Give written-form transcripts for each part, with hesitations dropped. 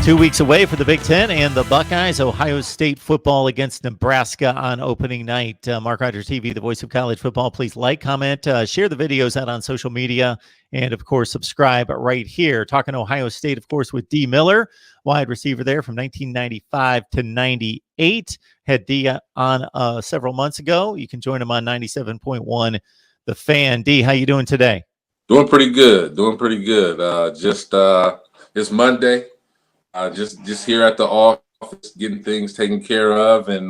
2 weeks away for the Big Ten and the Buckeyes. Ohio State football against Nebraska on opening night. Mark Rogers TV, the voice of college football. Please like, comment, share the videos out on social media, and, of course, subscribe right here. Talking Ohio State, of course, with D. Miller, wide receiver there from 1995 to 98. Had D on several months ago. You can join him on 97.1 The Fan. D, how you doing today? Doing pretty good. It's Monday. Just here at the office, getting things taken care of, and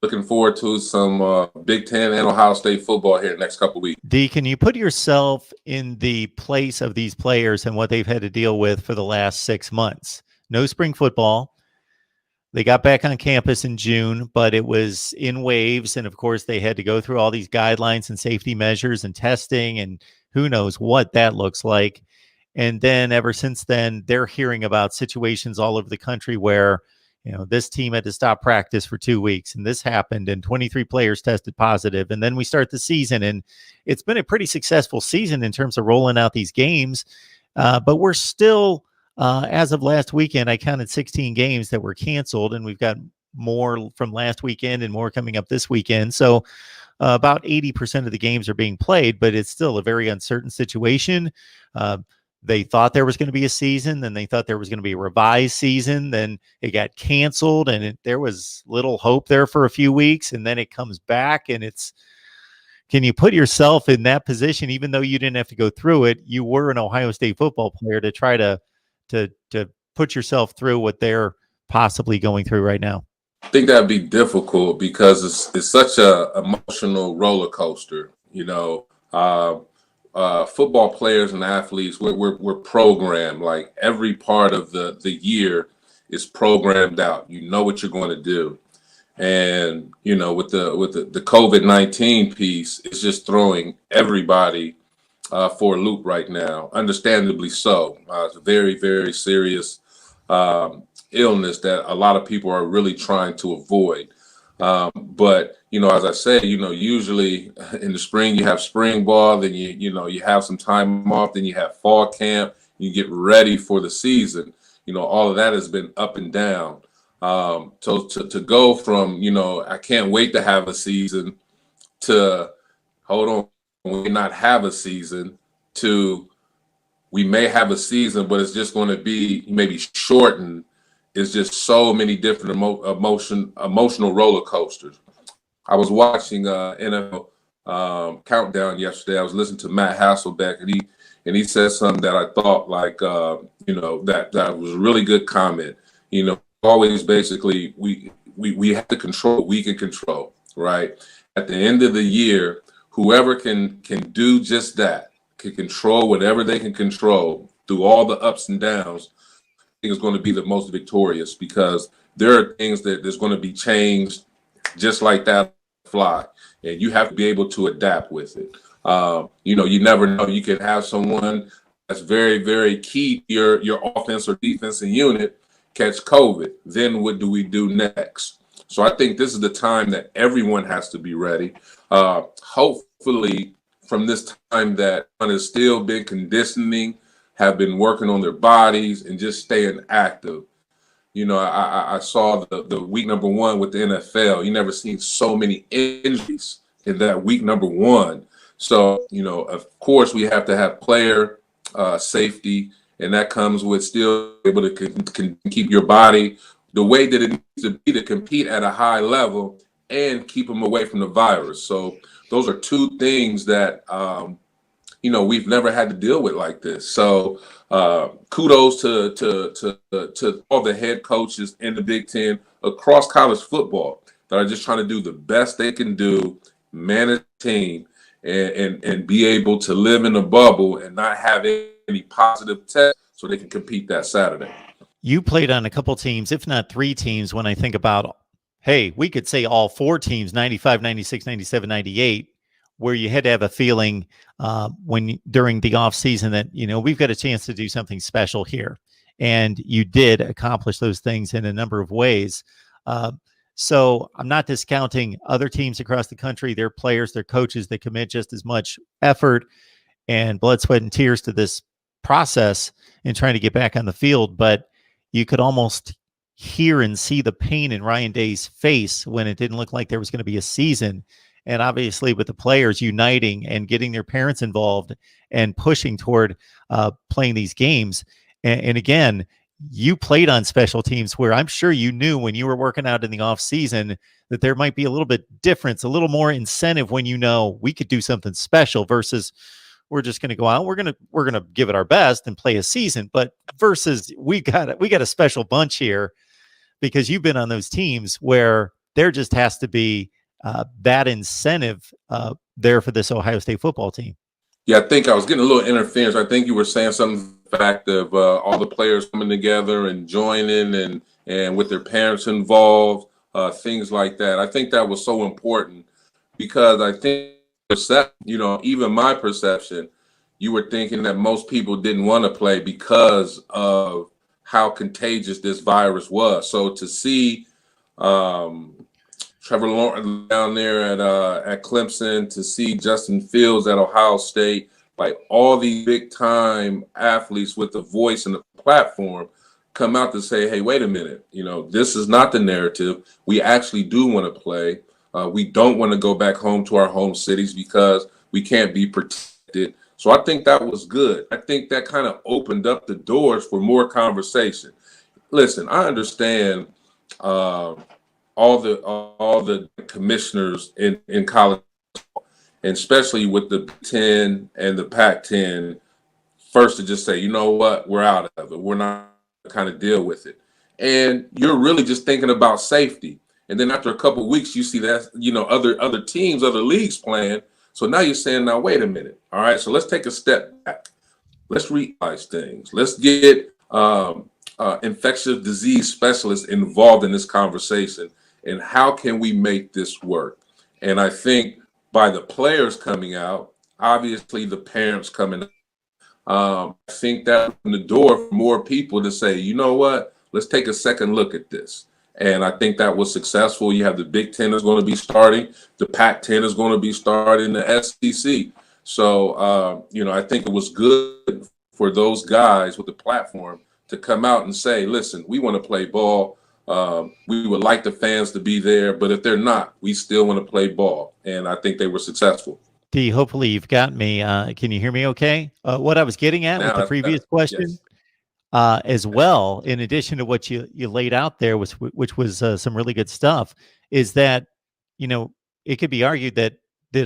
looking forward to some Big Ten and Ohio State football here the next couple of weeks. D, can you put yourself in the place of these players and what they've had to deal with for the last 6 months? No spring football. They got back on campus in June, but it was in waves, and of course they had to go through all these guidelines and safety measures and testing, and who knows what that looks like. And then ever since then, they're hearing about situations all over the country where, this team had to stop practice for 2 weeks, and this happened, and 23 players tested positive. And then we start the season, and it's been a pretty successful season in terms of rolling out these games. But we're still, as of last weekend, I counted 16 games that were canceled, and we've got more from last weekend and more coming up this weekend. So about 80% of the games are being played, but it's still a very uncertain situation. They thought there was going to be a season, then they thought there was going to be a revised season, then it got canceled, and there was little hope there for a few weeks, and then it comes back, and can you put yourself in that position, even though you didn't have to go through it? You were an Ohio State football player, to try to put yourself through what they're possibly going through right now. I think that'd be difficult because it's such a emotional roller coaster, football players and athletes, we're programmed. Like every part of the year is programmed out. You know what you're going to do. And, with the COVID-19 piece, it's just throwing everybody for a loop right now, understandably so. It's a very, very serious illness that a lot of people are really trying to avoid. But, as I said, usually in the spring you have spring ball, then you have some time off, then you have fall camp, you get ready for the season. All of that has been up and down. So to go from, I can't wait to have a season, to hold on, we may not have a season, to we may have a season, but it's just going to be maybe shortened. It's just so many different emotional roller coasters. I was watching NFL Countdown yesterday. I was listening to Matt Hasselbeck, and he said something that I thought that was a really good comment. Always basically we have to control what we can control, right? At the end of the year, whoever can do just that, can control whatever they can control through all the ups and downs, I think is going to be the most victorious, because there are things that there's going to be changed just like that fly, and you have to be able to adapt with it. You never know. You can have someone that's very, very key to your offense or defensive unit catch COVID. Then what do we do next? So I think this is the time that everyone has to be ready. Hopefully, from this time that one has still been conditioning, have been working on their bodies and just staying active. I saw the week number 1 with the NFL. You never seen so many injuries in that week number 1. So, of course, we have to have player safety, and that comes with still able to keep your body the way that it needs to be to compete at a high level and keep them away from the virus. So those are two things that we've never had to deal with like this. So kudos to all the head coaches in the Big Ten across college football that are just trying to do the best they can do, manage a team, and be able to live in a bubble and not have any positive tests so they can compete that Saturday. You played on a couple teams, if not 3 teams, when I think about, hey, we could say all 4 teams, 95, 96, 97, 98, where you had to have a feeling during the off season that, we've got a chance to do something special here. And you did accomplish those things in a number of ways. So I'm not discounting other teams across the country, their players, their coaches, they commit just as much effort and blood, sweat, and tears to this process in trying to get back on the field. But you could almost hear and see the pain in Ryan Day's face when it didn't look like there was going to be a season. And obviously, with the players uniting and getting their parents involved and pushing toward playing these games. And again, you played on special teams where I'm sure you knew when you were working out in the off season that there might be a little bit difference, a little more incentive when you know we could do something special versus we're just going to go out. We're going to give it our best and play a season. But versus we got a special bunch here because you've been on those teams where there just has to be that incentive there for this Ohio State football team. Yeah, I think I was getting a little interference. I think you were saying something to the fact of all the players coming together and joining and with their parents involved, things like that. I think that was so important because I think, even my perception, you were thinking that most people didn't want to play because of how contagious this virus was. So to see Trevor Lawrence down there at Clemson, to see Justin Fields at Ohio State, like all these big time athletes with the voice and the platform come out to say, hey, wait a minute, this is not the narrative. We actually do want to play. We don't want to go back home to our home cities because we can't be protected. So I think that was good. I think that kind of opened up the doors for more conversation. Listen, I understand all the commissioners in college, and especially with the Big Ten and the Pac-10, first to just say, you know what, we're out of it. We're not going to kind of deal with it. And you're really just thinking about safety. And then after a couple of weeks, you see that, other teams, other leagues playing. So now you're saying, now, wait a minute. All right, so let's take a step back. Let's realize things. Let's get infectious disease specialists involved in this conversation. And how can we make this work? And I think by the players coming out, obviously the parents coming out, I think that opened the door for more people to say, you know what, let's take a second look at this. And I think that was successful. You have the Big Ten is going to be starting. The Pac-10 is going to be starting, the SEC. So, I think it was good for those guys with the platform to come out and say, listen, we want to play ball. We would like the fans to be there, but if they're not, we still want to play ball. And I think they were successful. D, hopefully you've got me. Can you hear me okay? What I was getting at with the previous question, yes. As well, in addition to what you laid out there, which was some really good stuff, is that, it could be argued that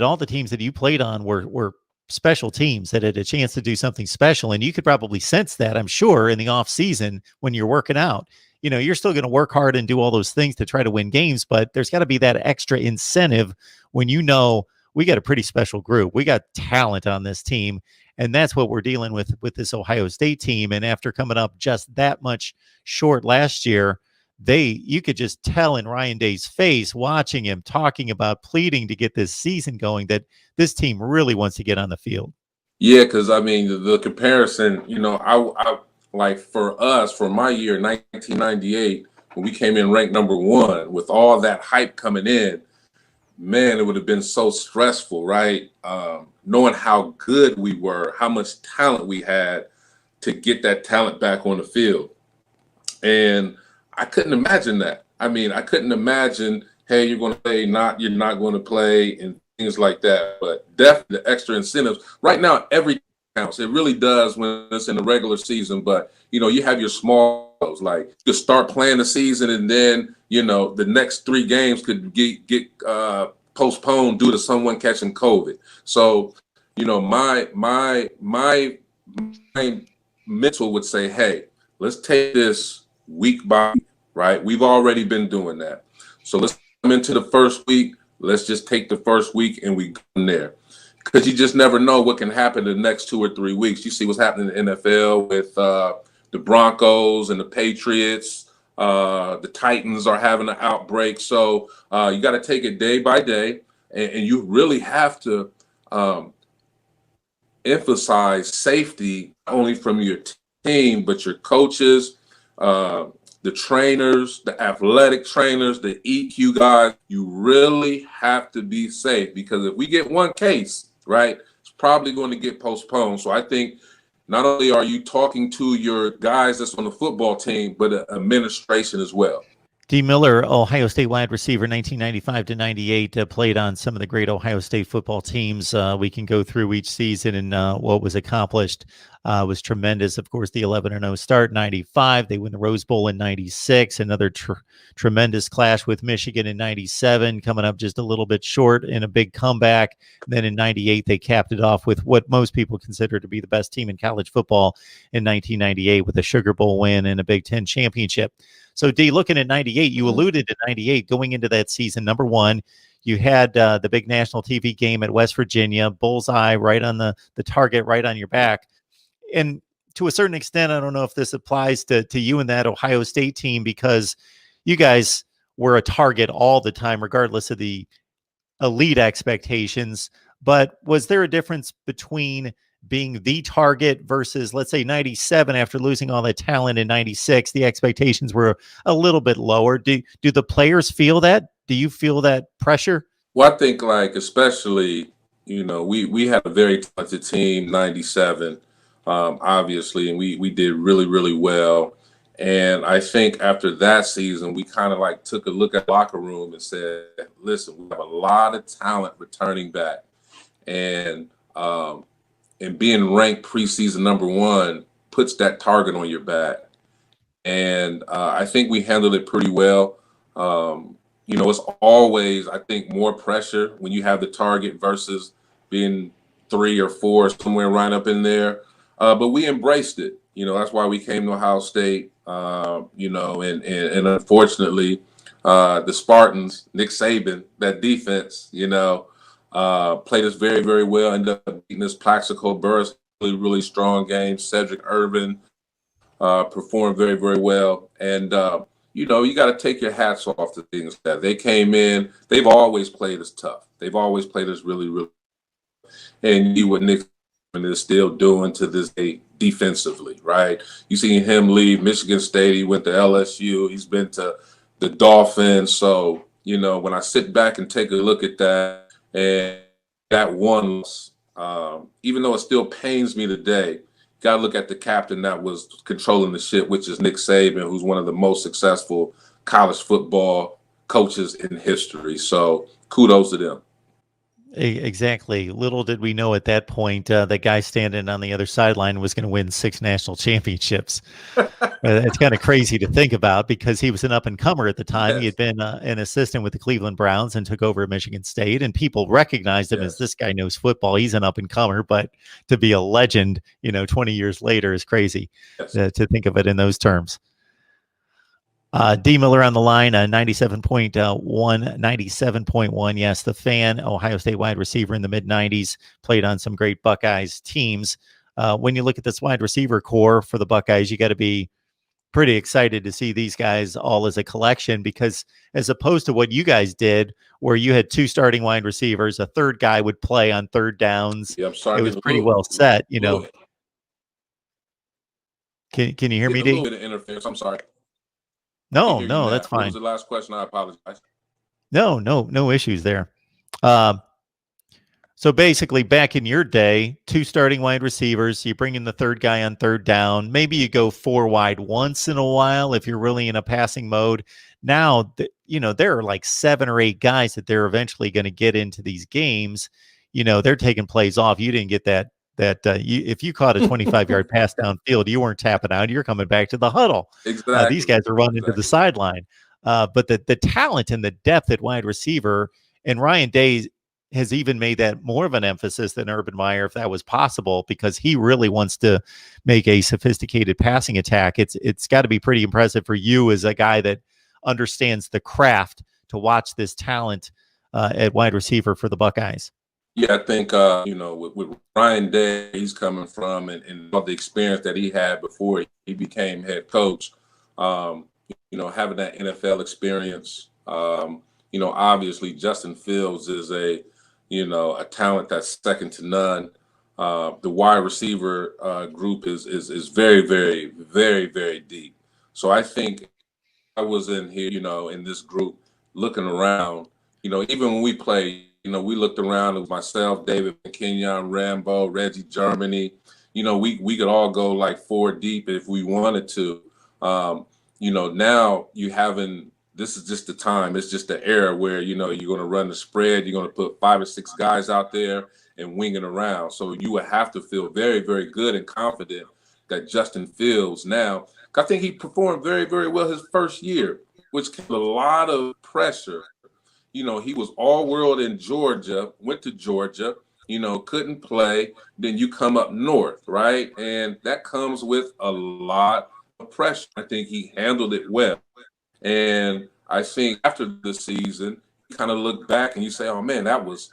all the teams that you played on were special teams that had a chance to do something special. And you could probably sense that, I'm sure, in the off season when you're working out. You're still going to work hard and do all those things to try to win games, but there's got to be that extra incentive when we got a pretty special group. We got talent on this team, and that's what we're dealing with this Ohio State team. And after coming up just that much short last year, you could just tell in Ryan Day's face, watching him talking about pleading to get this season going, that this team really wants to get on the field. Yeah, because the comparison, I like for us, for my year, 1998, when we came in ranked number 1 with all that hype coming in, man, it would have been so stressful, right? Knowing how good we were, how much talent we had to get that talent back on the field. And I couldn't imagine that. I couldn't imagine, hey, you're going to play, you're not going to play, and things like that. But definitely the extra incentives. Right now, everything counts. It really does when it's in the regular season. But, you have your small, like you start playing the season and then, the next 3 games could get postponed due to someone catching COVID. So, my mental would say, hey, let's take this week by week, right? We've already been doing that. So let's come into the first week. Let's just take the first week and we go in there. Because you just never know what can happen in the next 2 or 3 weeks. You see what's happening in the NFL with the Broncos and the Patriots. The Titans are having an outbreak. So you got to take it day by day. And you really have to emphasize safety, not only from your team, but your coaches, the trainers, the athletic trainers, the EQ guys. You really have to be safe, because if we get one case, right, it's probably going to get postponed. So I think not only are you talking to your guys that's on the football team, but administration as well. D. Miller, Ohio State wide receiver, 1995 to 98, played on some of the great Ohio State football teams. We can go through each season and what was accomplished was tremendous. Of course, the 11-0 start, 95. They win the Rose Bowl in 96. Another tremendous clash with Michigan in 97, coming up just a little bit short in a big comeback. Then in 98, they capped it off with what most people consider to be the best team in college football in 1998 with a Sugar Bowl win and a Big Ten championship. So, D, looking at 98, you alluded to 98 going into that season. Number one, you had the big national TV game at West Virginia, bullseye right on the target, right on your back. And to a certain extent, I don't know if this applies to you and that Ohio State team, because you guys were a target all the time, regardless of the elite expectations. But was there a difference between being the target versus, let's say, 97 after losing all that talent in 96? The expectations were a little bit lower. Do the players feel that? Do you feel that pressure? Well, I think, like, especially, we had a very talented team, 97, obviously, and we did really, really well. And I think after that season, we kind of like took a look at the locker room and said, listen, we have a lot of talent returning back. And being ranked preseason number one puts that target on your back. And I think we handled it pretty well. It's always, I think, more pressure when you have the target versus being 3 or 4, somewhere right up in there. But we embraced it. That's why we came to Ohio State, and unfortunately, the Spartans, Nick Saban, that defense, played us very, very well. Ended up beating us. Plaxico Burress, really, really strong game. Cedric Irvin performed very, very well. And, you got to take your hats off to things that they came in. They've always played us tough. They've always played us really, really. And you what Nick is still doing to this day defensively, right? You seen him leave Michigan State. He went to LSU. He's been to the Dolphins. So, when I sit back and take a look at that, and that one loss, even though it still pains me today, got to look at the captain that was controlling the ship, which is Nick Saban, who's one of the most successful college football coaches in history. So kudos to them. Exactly. Little did we know at that point that guy standing on the other sideline was going to win 6 national championships. It's kind of crazy to think about, because he was an up-and-comer at the time. Yes. He had been an assistant with the Cleveland Browns and took over at Michigan State, and people recognized him as, this guy knows football. He's an up-and-comer, but to be a legend, 20 years later is crazy. Yes. To think of it in those terms. D. Miller on the line, 97.1, 97.1. Yes, the fan, Ohio State wide receiver in the mid-90s, played on some great Buckeyes teams. When you look at this wide receiver core for the Buckeyes, you got to be pretty excited to see these guys all as a collection, because as opposed to what you guys did, where you had 2 starting wide receivers, a third guy would play on third downs. Yeah, I'm sorry, it was pretty well set, Can you hear me, D? A little bit of interference. I'm sorry. No, that's fine. What was the last question? I apologize. No issues there. So basically, back in your day, 2 starting wide receivers, you bring in the third guy on third down. Maybe you go 4 wide once in a while if you're really in a passing mode. Now, there are like 7 or 8 guys that they're eventually going to get into these games. They're taking plays off. You didn't get that. If you caught a 25-yard pass downfield, you weren't tapping out. You're coming back to the huddle. Exactly. These guys are running to the sideline. But the talent and the depth at wide receiver, and Ryan Day has even made that more of an emphasis than Urban Meyer, if that was possible, because he really wants to make a sophisticated passing attack. It's got to be pretty impressive for you as a guy that understands the craft to watch this talent at wide receiver for the Buckeyes. Yeah, I think, with Ryan Day, he's coming from and all the experience that he had before he became head coach, having that NFL experience, obviously Justin Fields is a talent that's second to none. The wide receiver group is very, very, very, very deep. So I think I was in here, in this group looking around, even when we played, we looked around with myself, David Kenyon, Rambo, Reggie Germany, we could all go like 4 deep if we wanted to. Now this is just the time. It's just the era where, you're going to run the spread. You're going to put 5 or 6 guys out there and wing it around. So you would have to feel very, very good and confident that Justin Fields now, I think he performed very, very well his first year, which came with a lot of pressure. He was all world in Georgia, went to Georgia, couldn't play. Then you come up north, right? And that comes with a lot of pressure. I think he handled it well. And I think after the season, you kind of look back and you say, oh man, that was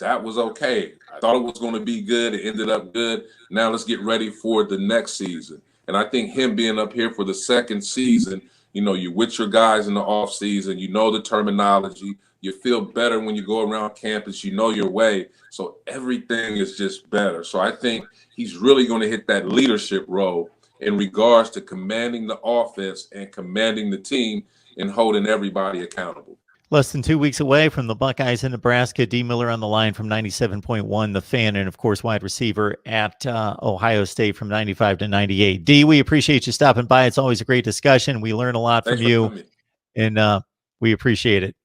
okay. I thought it was going to be good. It ended up good. Now let's get ready for the next season. And I think him being up here for the second season, you're with your guys in the off season, the terminology, you feel better when you go around campus, your way. So everything is just better. So I think he's really going to hit that leadership role in regards to commanding the offense and commanding the team and holding everybody accountable. Less than 2 weeks away from the Buckeyes in Nebraska. D. Miller on the line from 97.1, The Fan, and of course, wide receiver at Ohio State from 95 to 98. D, we appreciate you stopping by. It's always a great discussion. We learn a lot from you, and we appreciate it.